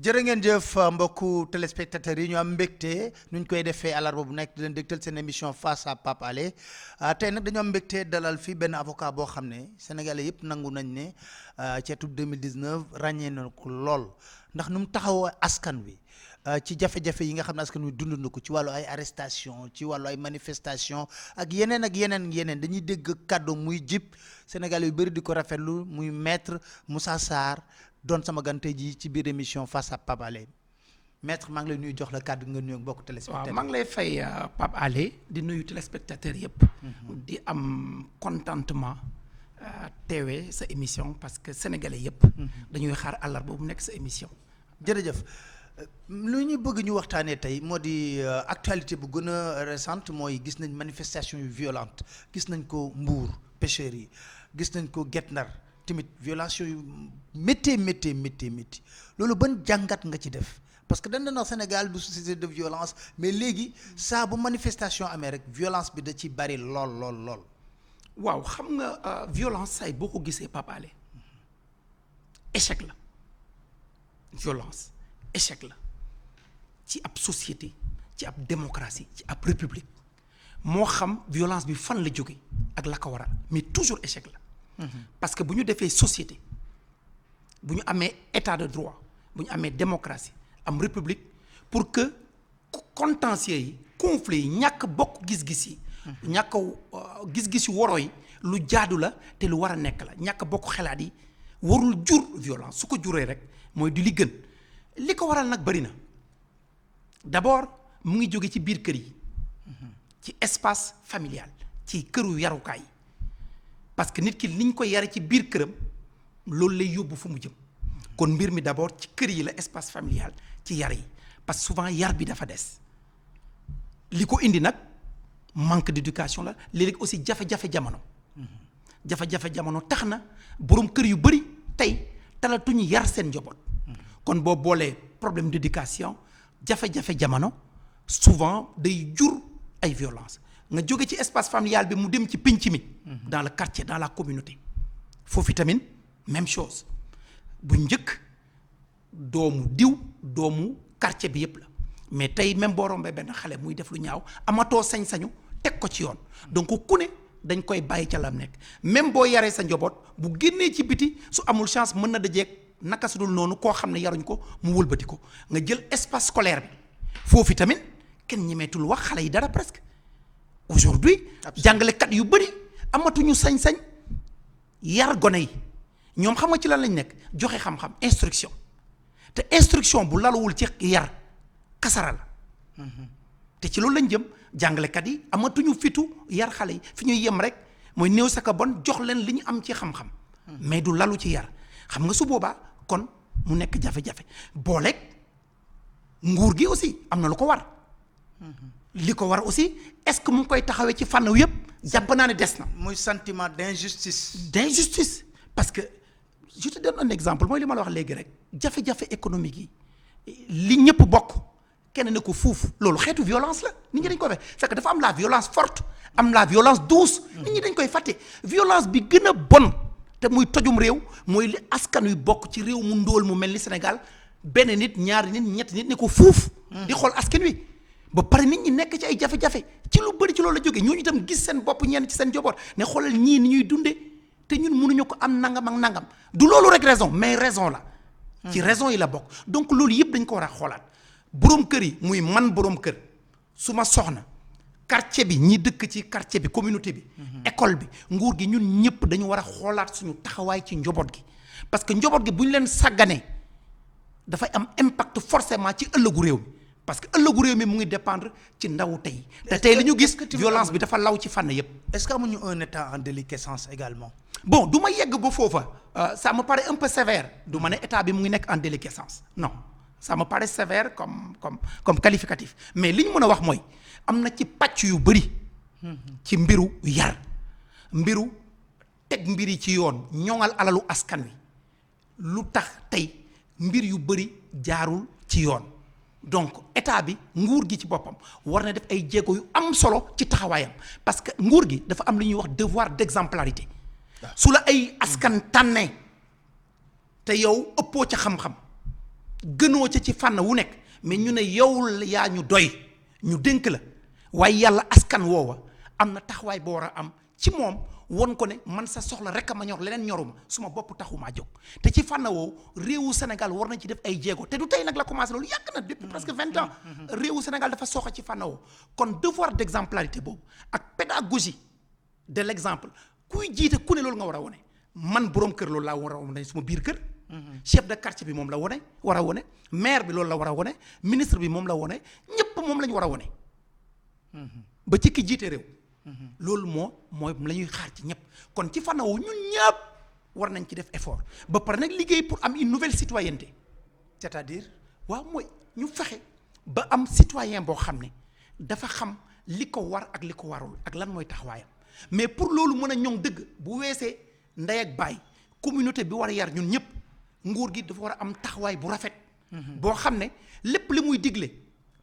jërë ngeen jëf mbokku téléspectateurs yi ñu am mbégte nuñ koy defee àllarba bu nekk di leen dégtal seen émission face à Pape Alé tey nag dañu am mbégte dalal fii benn avocat boo xam ne sénégalais yëpp nangu nañ ne ci atum 2019 ràññee na ko lool ndax nu mu taxaw askan wi ci jafe-jafe yi nga xam ne askan wi dund na ko ci wàllu ay arrestation ci wàllu ay manifestation ak yeneen dañuy dégg kàddu muy jib sénégalais yu bëri di ko rafetlu muy maître Moussa Sarr doon sama gan tey jii ci biir émission face à Pape Alé maître maa ngi lay nuyu jox la kàddu nga nuyu mbokk téléspectateur. waaw maa ngi lay fay Pape Alé di nuyu téléspectateur yëpp. di am contentement teewee sa émission parce que sénégalais yëpp. dañuy xaar àllarba bu nekk sa émission. jërëjëf lu ñu bëgg ñu waxtaanee tey moo di actualité bu gën a récente mooy gis nañ manifestation yu violente gis nañ ko Mbour pêcheurs yi gis nañ ko Guet Ndar tamit violation yu métti loolu ban jàngat nga ci def parce que dañ na Sénégal du société de violence mais léegi saa bu manifestation amee rek violence bi da ci bari lool. waaw xam nga violence say boo ko gisee Pape Alé échec la violence échec la ci ab société ci ab démocratie ci ab république moo xam violence bi fan la jóge ak la ko waral mais toujours échec la. parce que bu ñu defee société bu ñu amee état de droit bu ñu amee démocratie am république pour que contentieux yi conflits yi ñàkk bokk gis-gis yi ñàkk gis-gis yu waroo yi lu jaadu la te lu war a nekk la ñàkk bokk xalaat yi warul jur violence su ko juree rek mooy di li gën li ko waral nag bëri na d'abord mu ngi jóge ci biir kër yi ci espace familial ci këru yarukaay parce que nit ki niñ ko yare ci biir këram loolu lay yóbbu fu mu jëm kon mbir mi d'abord ci kër yi la espace familial ci yar yi parce que souvent yar bi dafa des li ko indi nag manque d'éducation la léegi aussi jafe-jafe jamono tax na boroom kër yu bëri tey talatuñu yar seen njaboot kon boo boolee problème d'éducation jafe-jafe jamono souvent day jur ay violence nga jóge ci espace familial bi mu dem ci pénc mi dans le quartier dans la communauté foofu tamit même chose bu njëkk doomu quartier bi yépp la mais tey même boo rombee benn xale muy def lu ñaaw amatoo sañ-sañu teg ko ci yoon donc ku ne dañ koy bàyyi ca lam nekk même boo yaree sa njaboot bu génnee ci biti su amul chance mën na dajeeg naka su dul noonu koo xam ne yaruñ ko mu wëlbati ko nga jël espace scolaire bi foofu tamit kenn ñemeetul wax xale yi dara presque aujourd'hui jàngalekat yu bëri amatuñu sañ-sañ yar gone yi ñoom xam nga ci lan lañ nekk joxe xam-xam instruction te instruction bu laluwul ci yar kasara la te ci loolu lañ jëm jàngalekat yi amatuñu fitu yar xale yi fi ñuy yem rek mooy néew sa ka bon jox leen li ñu am ci xam-xam mais du lalu ci yar xam nga su boobaa kon mu nekk jafe-jafe booleeg nguur gi aussi am na lu ko war li ko war aussi est-ce que mu ngi koy taxawee ci fànn yëpp jàpp naa ne des na. muy sentiment d'injustice parce que je te donne un exemple mooy li ma la wax léegi rek jafe-jafe économique yi li ñëpp bokk kenn ne ko fuuf loolu xeetu violence la nit ñi dañ koy fekk c'est que dafa am la violence forte am la violence douce. nit ñi dañ koy fàtte violence bi gën a bon te muy tojum réew mooy li askan wi bokk ci réew mu ndóol mu mel ni Sénégal benn nit ñaari nit ñetti nit ne ko fuuf. di xool askan wi. ba pare nit ñi nekk ci ay jafe-jafe ci lu bëri ci loolu la jógee ñooñu itam gis seen bopp ñenn ci seen njaboot ne xoolal ñii ni ñuy dundee te ñun mënuñu ko am nangam ak nangam du loolu rek raison mais raison la. ci raison yi la bokk donc loolu yëpp dañ ko war a xoolaat boroom kër yi muy man boroom kër su ma soxna quartier bi ñi dëkk ci quartier bi communauté bi. école bi nguur gi ñun ñëpp dañu war a xoolaat suñu taxawaay ci njaboot gi parce que njaboot gi bu ñu leen sàgganee dafay am impact forcément ci ëllëgu réew mi. parce que ëllëgu réew mi mu ngi dépendre ci ndaw tey te tey li ñu gis violence bi dafa law ci fànn yëpp. est-ce que amuñu un état en déliquescence également. bon du ma yegg ba foofa ça me paraît un peu sévère du ma ne état bi mu ngi nekk en déliquescence non ça me paraît sévère comme qualificatif mais li ñu mën a wax mooy am na ci pàcc yu bëri. ci mbiru yar mbiru teg mbir yi ci yoon ñoŋal alalu askan wi lu tax tey mbir yu bëri jaarul ci yoon. donc état bi nguur gi ci boppam war na def ay jéego yu am solo ci taxawaayam parce que nguur gi dafa am lu ñuy wax devoir d'exemplarité su la ay askan tànnee te yow ëppoo ca xam-xam gënoo ca ci fànn wu nekk mais ñu ne yow yaa ñu doy ñu dénk la waaye yàlla askan woowa am na taxawaay boo war a am ci moom won ko ne man sa soxla rek a ma ñor leneen ñoruma suma bopp taxumaa jóg te ci fànn woowu réewu Sénégal war nañ ci def ay jéego te du tey nag la commencé loolu yàgg na depuis presque 20 ans réewu Sénégal dafa soxa ci fànn woowu kon devoir d'exemplarité boobu ak pédagogie de l'exemple kuy jiite ku ne loolu nga war a wone man borom kër loolu laa war a wone suma biir kër chef de quartier bi moom la wone war a wone maire bi loolu la war a wone ministre bi moom la wone ñépp moom la ñu war a wone ba ci ki jiite réew loolu mooy la ñuy xaar ci ñëpp kon ci fànn woowu ñun ñëpp war nañ ci def effort ba pare nag liggéey pour am une nouvelle citoyenneté c'est-à-dire waaw mooy ñu fexe ba am citoyen boo xam ne dafa xam li ko war ak li ko warul ak lan mooy taxawaayam mais pour loolu mën a ñoŋ dëgg bu weesee ndey ak baay communauté bi war a yar ñun ñëpp nguur gi dafa war a am taxawaay bu rafet boo xam ne lépp li muy digle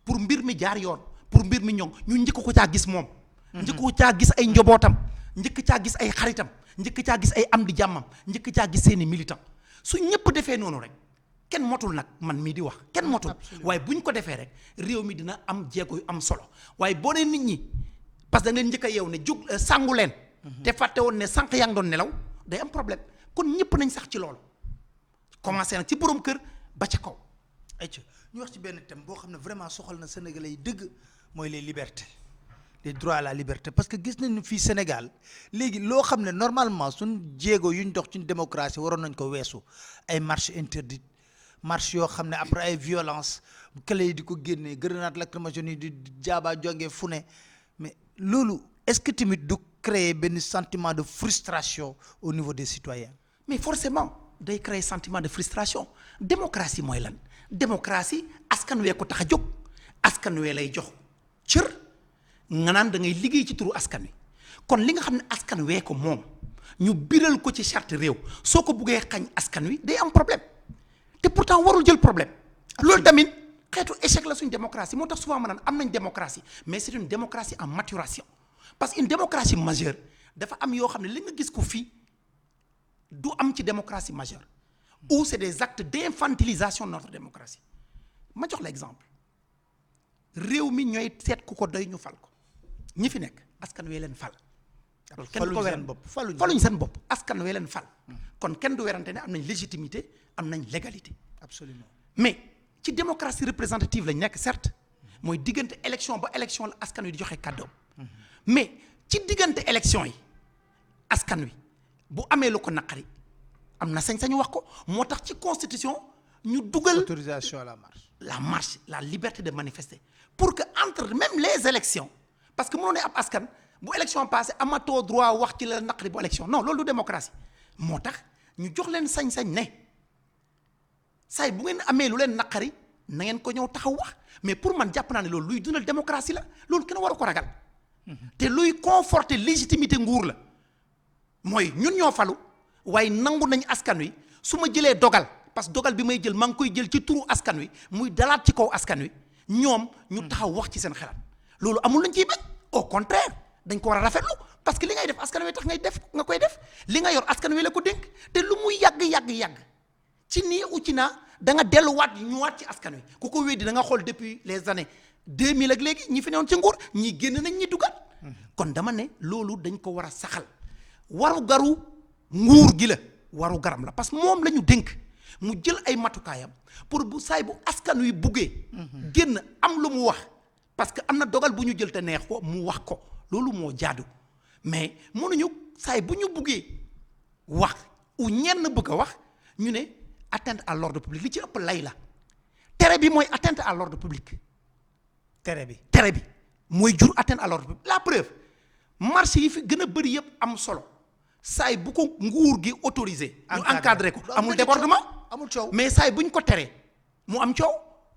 pour mbir mi jaar yoon pour mbir mi ñoŋ ñu njëkk ko caa gis moom njëkk ko caa gis ay njobootam njëkk caa gis ay xaritam njëkk caa gis ay am di jàmmam njëkk caa gis seeni militant su ñëpp defee noonu rek kenn motul nag man mii di wax kenn motul waaye bu ñu ko defee rek réew mi dina am jéego yu am solo waaye boo nee nit ñi parce que da ngeen njëkk a yeew ne jóg sàngu leen te fàtte woon ne sànq yaa ngi doon nelaw day am problème kon ñëpp nañ sax ci loolu commencé nag ci borom kër ba ca kaw ayca ñu wax ci benn thème boo xam ne vraiment soxal na Sénégalais yi dëgg mooy les libertés les droits à la liberté parce que gis nañu fii Sénégal léegi loo xam ne normalement suñ jéego yuñ dox ci démocratie waroon nañ ko weesu ay marche interdite marche yoo xam ne après ay violence kële yi di ko génnee grenade lacrymogène yi di jaabaa jógee fu ne mais loolu est-ce que tamit du créer benn sentiment de frustration au niveau des citoyens mais forcément day créer sentiment de frustration démocratie mooy lan démocratie askan wee ko tax a jóg askan wee lay jox cër nga naan da ngay liggéey ci turu askan wi kon li nga xam ne askan wee ko moom ñu biral ko ci charte réew soo ko buggee xañ askan wi day am problème te pourtant warul jël problème loolu tamit xeetu échec la suñ démocratie moo tax souvent ma naan am nañ démocratie mais c'est une démocratie en maturation parce que une démocratie majeure dafa am yoo xam ne li nga gis ko fii du am ci démocratie majeure ou c'est des actes d'infantilisation de notre démocratie ma jox la exemple réew mi ñooy seet ku ko doy ñu fal ko ñi fi nekk askan wee leen fal loolu kenn du ko werante faluñ seen bopp askan wee leen fal kon kenn du werante ne am nañ légitimité am nañ légalité absolument mais ci démocratie représentative lañ nekk certes mooy diggante élection ba élection la askan wi di joxe kàddoom mais ci diggante élection yi askan wi bu amee lu ko naqari am na sañ-sañu wax ko moo tax ci constitution ñu dugal autorisation à la marche la liberté de manifester pour que entre même les élections parce que mënoo ne ab askan bu élection passé amatoo droit wax ci la naqari bu élection non loolu du démocratie moo tax ñu jox leen sañ-sañ ne saay bu ngeen amee lu leen naqari na ngeen ko ñëw taxaw wax mais pour man jàpp naa ne loolu luy dundal démocratie la loolu kenn waru ko ragal te luy conforter légitimité nguur la mooy ñun ñoo falu waaye nangu nañ askan wi su ma jëlee dogal parce que dogal bi may jël maa ngi koy jël ci turu askan wi muy dalaat ci kaw askan wi ñoom ñu taxaw wax ci seen xalaat loolu amul lañ ciy bañ au contraire dañ ko war a rafetlu parce que li ngay def askan wi tax nga koy def li nga yor askan wi la ko dénk te lu muy yàgg ci nii u ci naa da nga delluwaat ñëwaat ci askan wi ku ko weddi da nga xool depuis les années 2000 ak léegi ñi fi newoon ci nguur ñi génn nañ ñi dugal kon dama ne loolu dañ ko war a saxal waru garu nguur gi la waru garam la parce que moom la ñu dénk mu jël ay matukaayam pour bu saay bu askan wi buggee génn am lu mu wax parce que am na dogal bu ñu jël te neex ko mu wax ko loolu moo jaadu mais mënuñu saay bu ñu buggee wax u ñenn bëgg a wax ñu ne atteinte à l'ordre public li ci ëpp lay la tere bi mooy atteinte à l'ordre public tere bi mooy jur atteinte à l'ordre public la preuve marché yi fi gën a bëri yëpp am solo saay bu ko nguur gi autorisé ñu encadré ko amul débordement amul coow mais saay bu ñu ko teree mu am coow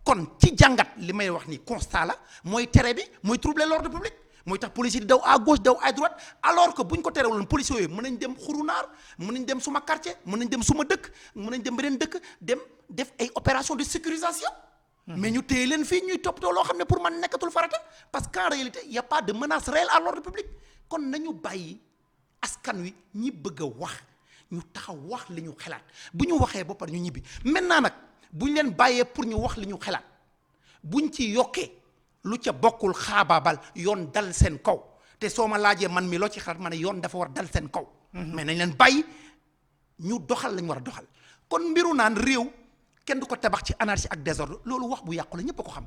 kon ci jàngat li may wax ni constat la mooy tere bi mooy troubler l'ordre public mooy tax policier di daw à gauche daw à droite alors que bu ñu ko terewuloon policiers yooyu mën nañ dem xurunaar mën nañ dem suma quartier mën nañ dem suma dëkk mën nañ dem beneen dëkk dem def ay opération de sécurisation mais ñu téye leen fii ñuy toppatoo loo xam ne pour man nekkatul farata parce qu'en réalité y a pas de menace réelle à l'ordre public kon nañu bàyyi askan wi ñi bëgg a wax ñu taxaw wax li ñu xalaat bu ñu waxee ba pare ñu ñibbi maintenant nag buñ leen bàyyee pour ñu wax li ñu xalaat buñ ci yokkee lu ca bokkul xaabaabal yoon dal seen kaw te soo ma laajee man mi loo ci xalaat ma ne yoon dafa war dal seen kaw. mais nañ leen bàyyi ñu doxal lañ war a doxal kon mbiru naan réew kenn du ko tabax ci anarchie ak désordre loolu wax bu yàqu la ñëpp a ko xam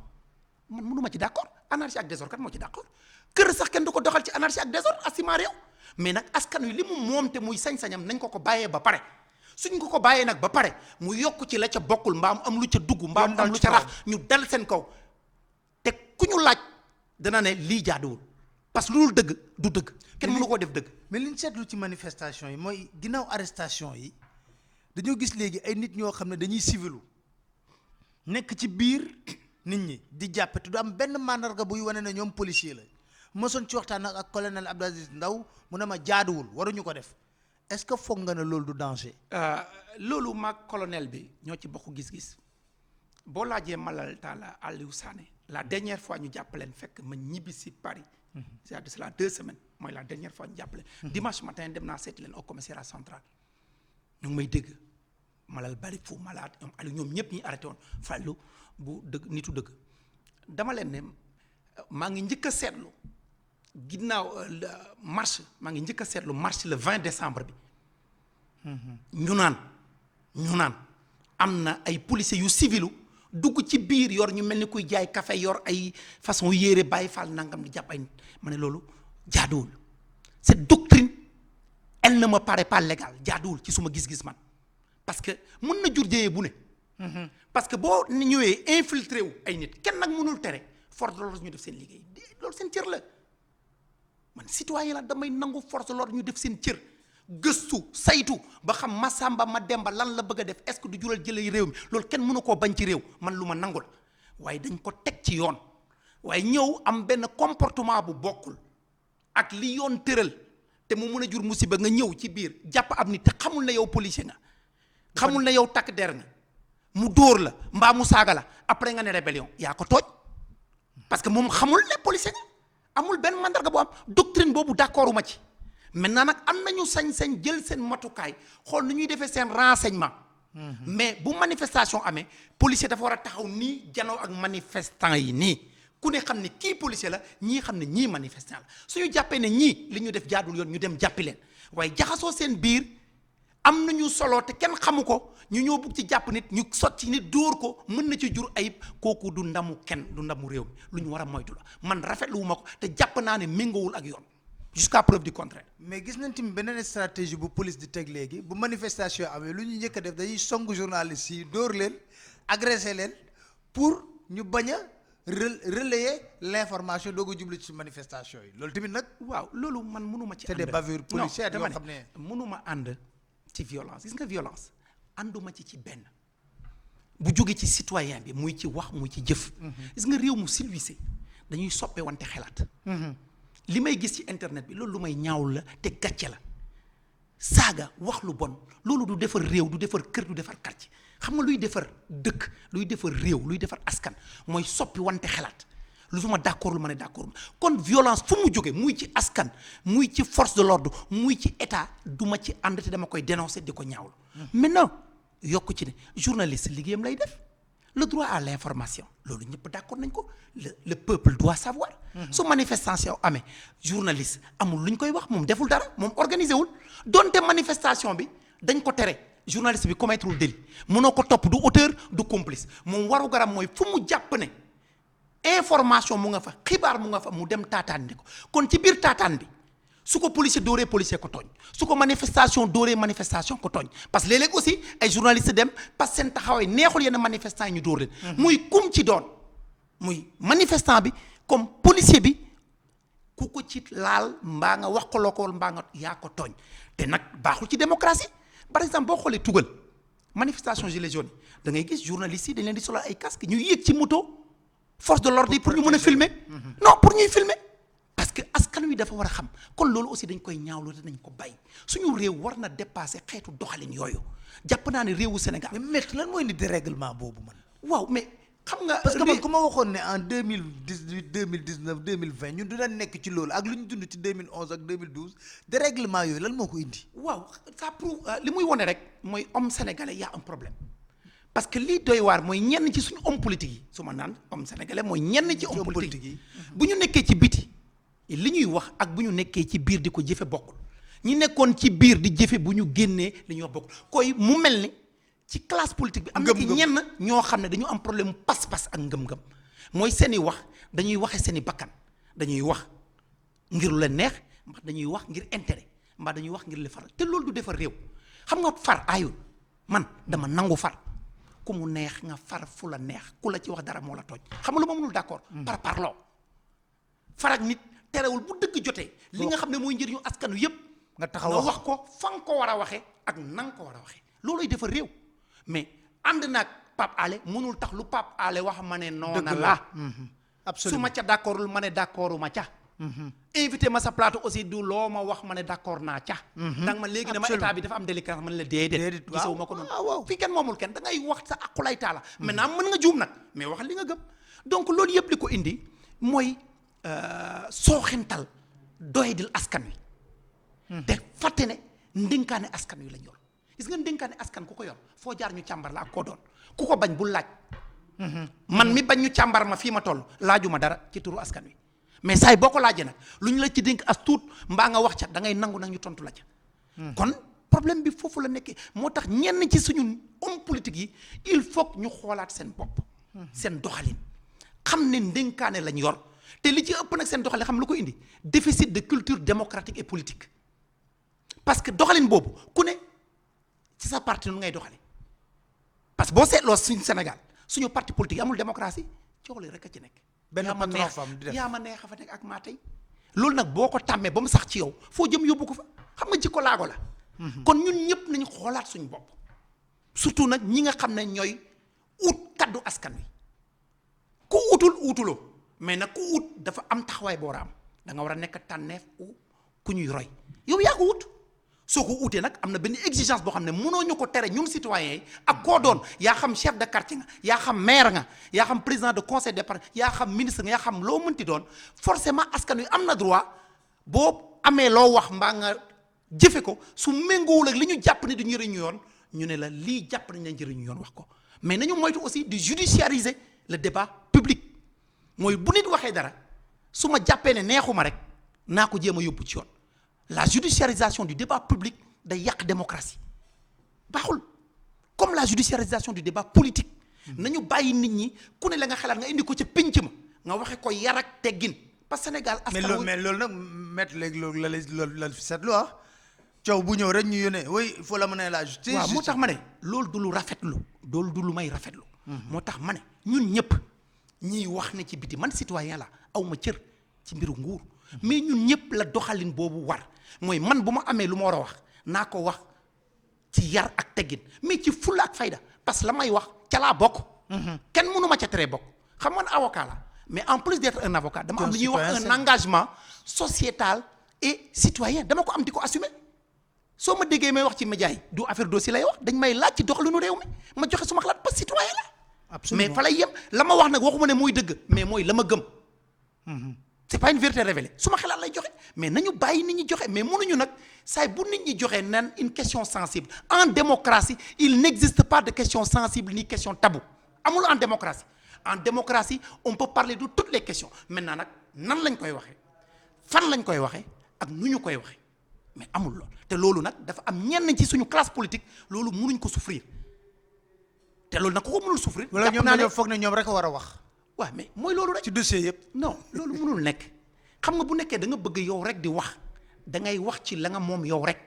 man mënu ma ci d'accord anarchie ak désordre kat moo ci d'accord kër sax kenn du ko doxal ci anarchie ak désordre asima réew mais nag askan wi li mu moom te muy sañ-sañam nañ ko bàyyee ba pare suñ ko bàyyee nag ba pare mu yokk ci la ca bokkul mbaam am lu ca dugg mbaam am lu ca rax ñu dal seen kaw te ku ñu laaj dana ne lii jaaduwul parce que lu dul dëgg du dëgg kenn mënu koo def dëgg. mais li ñu seetlu ci manifestation yi mooy ginnaaw arrestation yi dañoo gis léegi ay nit ñoo xam ne dañuy civilu nekk ci biir nit ñi di jàppe te du am benn mandarga buy wane ne ñoom policier la mosoon ci waxtaan ak colonel Abdou Aziz Ndaw mu ne ma jaaduwul waruñu ko def est-ce que foog nga ne loolu du danger. loolu maag colonel bi ñoo ci bokk gis-gis boo laajee Malal Talla Aliou Sané la dernière fois ñu jàpp leen fekk ma ñibbi si Paris. c'est de cela 2 semaines mooy la dernière fois ñu jàpp leen. dimanche matin dem naa seeti leen au commissariat central ñu ngi may dégg Malal bari fu malaat ñoom Aliou ñoom ñëpp ñi arrêté woon fàllu bu dëgg nitu dëgg dama leen ne maa ngi njëkk a seetlu ginnaaw marche maa ngi njëkk a seetlu marche le 20 décembre bi. ñu naan am na ay policiers yu civilu dugg ci biir yor ñu mel ni kuy jaay café yor ay façon yére bàyyi faal nangam di jàpp ay ma ne loolu jaaduwul cette doctrine elle ne me paraît pas légale jaaduwul ci suma gis-gis man parce que mën na jur jëyee bu ne. parce que boo ñëwee infiltré wu ay nit kenn nag mënul tere force de l'ordre ñu def seen liggéey loolu seen cër la man citoyen la damay nangu force de l'ordre ñu def seen cër. gëstu saytu ba xam Masamba Mademba lan la bëgg a def est-ce que du jural jëlee réew mi loolu kenn mënu koo bañ ci réew man lu ma nangu la waaye dañ ko teg ci yoon waaye ñëw am benn comportement bu bokkul ak li yoon tëral te mu mën a jur musiba nga ñëw ci biir jàpp ab nit te xamul ne yow policier nga xamul ne yow takk der nga mu dóor la mbaa mu saaga la après nga ne rébellion yaa ko tooj parce que moom xamul ne policier nga amul benn mandarga bu am doctrine boobu d'accorduma ci. maintenant nag am nañu sañ-sañ jël seen matukaay xool nu ñuy defee seen renseignement. mais bu manifestation amee policier dafa war a taxaw nii janoo ak manifestant yi nii ku ne xam ne kii policier la ñii xam ne ñii manifestant la suñu jàppee ne ñii li ñu def jaadul yoon ñu dem jàppi leen waaye jaxasoo seen biir am nañu solo te kenn xamu ko ñu ñëw bugg ci jàpp nit ñu sotti nit dóor ko mën na ci jur ayib kooku du ndamu kenn du ndamu réew mi lu ñu war a moytu la man rafetlu wu ma ko te jàpp naa ne méngoowul ak yoon. jusqu'à preuve du contraire. mais gis nañ tamit beneen stratégie bu police di teg léegi bu manifestation amee lu ñu njëkk a def dañuy song journalistes yi dóor leen agressé leen pour ñu bañ a relayer l'information doog a jublu ci manifestation yi loolu tamit nag. waaw loolu man mënuma ci. c'est des bavures policières yoo xam ne mënuma ànd ci violence gis nga violence ànduma ci benn bu jóge ci citoyen bi muy ci wax muy ci jëf. gis nga réew mu civilisé dañuy soppe wante xelaat. li may gis ci internet bi loolu lu may ñaawul la te gàcce la saaga wax lu bon loolu du defar réew du defar kër du defar quartier xam nga luy defar dëkk luy defar réew luy defar askan mooy soppi wante xalaat lu suma d'accord lu ma ne d'accord kon violence fu mu jóge muy ci askan muy ci force de l'ordre muy ci état du ma ci ànd te dama koy dénoncer di ko ñaawlu. maintenant yokk ci ne journaliste liggéeyam lay def. le droit à l'information loolu ñëpp d'accord nañ ko le peuple doit savoir. su manifestation amee journaliste amul lu ñu koy wax moom deful dara moom organisé wul donte manifestation bi dañ ko tere journaliste bi commettre wul délit mënoo ko topp du auteur du complice moom waru garam mooy fu mu jàpp ne information mu nga fa xibaar mu nga fa mu dem taataan di ko kon ci biir taataan bi su ko policier dooree policier ko tooñ su ko manifestation dooree manifestation ko tooñ parce que léeg-léeg aussi ay journalistes dem parce que seen taxawaay neexul yenn manifestants yi ñu dóor leen. muy kum ci doon muy manifestant bi comme policier bi ku ko ci laal mbaa nga wax ko loo ko mbaa nga yaa ko tooñ te nag baaxul ci démocratie par exemple boo xoolee tugal manifestation gilets jaunes da ngay gis journalistes yi dañ leen di solal ay casque ñu yéeg ci moto force de l'ordre yi pour ñu mën a filmer non pour ñuy filmer parce que askan wi dafa war a xam kon loolu aussi dañ koy ñaawlu te nañ ko bàyyi suñu réew war na dépasser xeetu doxalin yooyu jàpp naa ne réewu Sénégal. mais lan mooy ni dérèglement boobu man. waaw mais xam nga. parce que man ku ma waxoon ne en 2018 2019 2020 ñun dina nekk ci loolu ak lu ñu dund ci 2011 ak 2012 dérèglement yooyu lan moo ko indi. waaw ça prouve li muy wone rek mooy homme sénégalais y a un problème parce que lii doy waar mooy ñenn ci suñu homme politique yi su ma naan homme sénégalais mooy ñenn ci homme politique yi bu ñu nekkee ci biti li ñuy wax ak bu ñu nekkee ci biir di ko jëfe bokkul ñi nekkoon ci biir di jëfe bu ñu génnee li ñuy wax bokkul koy mu mel ni ci classe politique bi am na ci ñenn ñoo xam ne dañu am problème mu pas-pas ak ngëm-ngëm mooy seen i wax dañuy waxe seen i bakkan dañuy wax ngir lu leen neex mbaa dañuy wax ngir intérêt mbaa dañuy wax ngir li faral te loolu du defar réew xam nga far aayul man dama nangu far ku mu neex nga far fu la neex ku la ci wax dara moo la tooñ xam nga lu ma mënul d'accord par parloo far ak nit terewul bu dëgg jotee li nga xam ne mooy njëriñu askan wi yëpp nga taxaw wax ko fa nga ko war a waxee ak na nga ko war a waxee looluy defar réew mais ànd naag Pape Alé mënul tax lu Pape Alé wax ma ne noona la absolument su ma ca d'accordul ma ne d'accordu ma ca invité ma sa plateau aussi du loo ma wax ma ne d'accord naa ca danga ma léegi ne ma état bi dafa am délicat ma ne la déedéet gisawu ma ko noonu fii kenn moomul kenn da ngay wax sa aqulay taala maintenant mën nga juum nag mais wax li nga gëm donc loolu yëpp li ko indi mooy sooxintal doyadil askan wi te fàtte ne ndénkaane askan wi lañ yor gis nga ndénkaane askan ku ko yor foo jaar ñu càmbar la ak koo doon ku ko bañ bul laaj man mi bañ ñu càmbar ma fii ma toll laajuma dara ci turu askan wi mais saay boo ko laajee nag lu ñu la ci dénk as tuut mbaa nga wax ca da ngay nangu nag ñu tontu la ca kon problème bi foofu la nekkee moo tax ñenn ci suñu homme politique yi il faut ñu xoolaat seen bopp seen doxalin xam ne ndénkaane lañ yor te li ci ëpp nag seen doxalin xam lu ko indi déficit de culture démocratique et politique parce que doxalin boobu ku ne ci sa parti nu ngay doxale parce que boo seetloo suñu Sénégal suñu parti politique amul démocratie coow li rek a ci nekk benn patron femme di def yaa ma neex a fa nekk ak maa tey loolu nag boo ko tàmmee ba mu sax ci yow foo jëm yóbbu ko fa xam nga jikko laago la kon ñun ñëpp nañu xoolaat suñu bopp surtout nag ñi nga xam ne ñooy ut kaddu askan wi ku utul utuloo mais nag ku ut dafa am taxawaay boo war a am da nga war a nekk tànneef ku ñuy roy yow yaa ko ut soo ko utee nag am na benn exigence boo xam ne mënoo ñu ko tere ñun citoyens yi ak koo doon yaa xam chef de quartier nga yaa xam maire nga yaa xam président de conseil départemental yaa xam ministre nga yaa xam loo mënti doon forcément askan wi am na droit boo amee loo wax mbaa nga jëfe ko su méngoowul ak li ñu jàpp ne du njëriñu yoon ñu ne la lii jàpp nañ la njëriñu yoon wax ko mais nañu moytu aussi di judiciariser le débat public mooy bu nit waxee dara su ma jàppee ne neexuma rek naa ko jéem a yóbbu ci yoon la judiciarisation du débat public day yàq démocratie baaxul comme la judiciarisation du débat politique nañu bàyyi nit ñi ku ne la nga xalaat nga indi ko ca pénc ma nga waxe ko yar ak teggin parce que Sénégal mais loolu nag mettre léegi loolu la seetlu coow bu ñëw rek ñu yónnee oui il faut la mener la justice waaw moo tax ma ne loolu du lu rafetlu loolu du lu may rafetlu moo tax ma ne ñun ñëpp ñiy wax ne ci biti man citoyen la aw ma cër ci mbiru nguur mais ñun ñëpp la doxalin boobu war mooy man bu ma amee lu ma war a wax naa ko wax ci yar ak teggin mais ci fulla ak fayda parce que la may wax ca laa bokk kenn mënu ma ca teree bokk xam nga avocat la mais en plus d'être un avocat dama am lu ñuy wax un engagement sociétal et citoyen dama ko am di ko assumer soo ma déggee may wax ci média yi du affaire dossier lay wax dañ may laaj ci doxalinu réew mi ma joxe suma xalaat parce que citoyen la absolument mais fa lay yem la ma wax nag waxuma ne mooy dëgg mais mooy la ma gëm c'est pas une vérité révélée suma xalaat lay joxe mais nañu bàyyi nit ñi joxe mais mënuñu nag saay bu nit ñi joxe nan une question sensible en démocratie il n'existe pas de question sensible ni question tabou amul en démocratie on peut parler de toutes les questions maintenant nag nan lañ koy waxee fan lañ koy waxee ak nu ñu koy waxee mais amul lool te loolu nag dafa am ñenn ci suñu classe politique loolu mënuñ ko souffrir te loolu nag ku ko mënul souffrir. wala ñoom dañoo foog ne ñoom rek a war a wax. waaw mais mooy loolu rek. ci dossier yëpp. non loolu mënul nekk xam nga bu nekkee da nga bëgg yow rek di wax da ngay wax ci la nga moom yow rek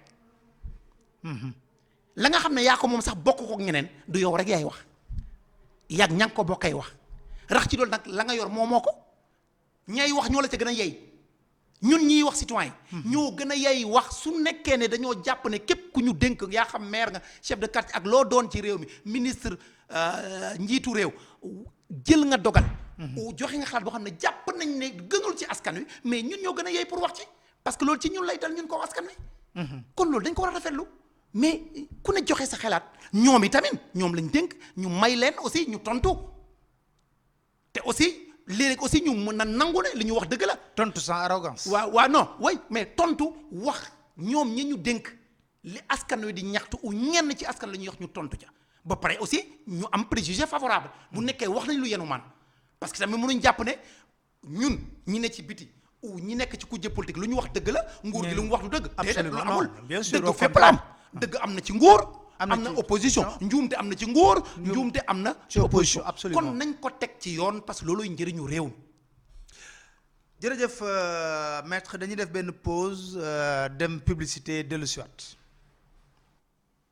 la nga xam ne yaa ko moom sax bokk ko ñeneen du yow rek yaay wax yàgg ña nga ko bokkay wax rax ci loolu nag la nga yor moomoo ko ñay wax ñoo la ca gën a yey ñun ñiy wax citoyen ñoo gën a yey wax su nekkee ne dañoo jàpp ne képp ku ñu dénk yaa xam maire nga chef de quartier ak loo doon ci réew mi ministre njiitu réew jël nga dogal joxe nga xalaat boo xam ne jàpp nañ ne gënul ci askan wi mais ñun ñoo gën a yey pour wax ci parce que loolu ci ñun lay dal ñun ko askan wi kon loolu dañ ko war a rafetlu mais ku ne joxe sa xalaat ñoom i tamit ñoom lañ dénk ñu may leen aussi ñu tontu te aussi léeg-léeg aussi ñu mën na nangu ne li ñu wax dëgg la. tontu sans arrogance. waaw non way mais tontu wax ñoom ñi ñu dénk li askan wi di ñaxtu u ñenn ci askan la ñuy wax ñu tontu ca ba pare aussi ñu am préjugé favorable bu nekkee wax nañ lu yenu man parce que tamit mënuñ jàpp ne ñun ñi ne ci biti ou ñi nekk ci kujje politique lu ñu wax dëgg la nguur gi lu mu wax du dëgg déedéet lu amul bien sûr dëgg fépp la am dëgg am na ci nguur am na opposition njuumte am na ci nguur njuumte am na ci opposition absolument kon nañ ko teg ci yoon parce que looluy njëriñu réew mi jërëjëf maître dañuy def benn pause dem publicité dellu si waat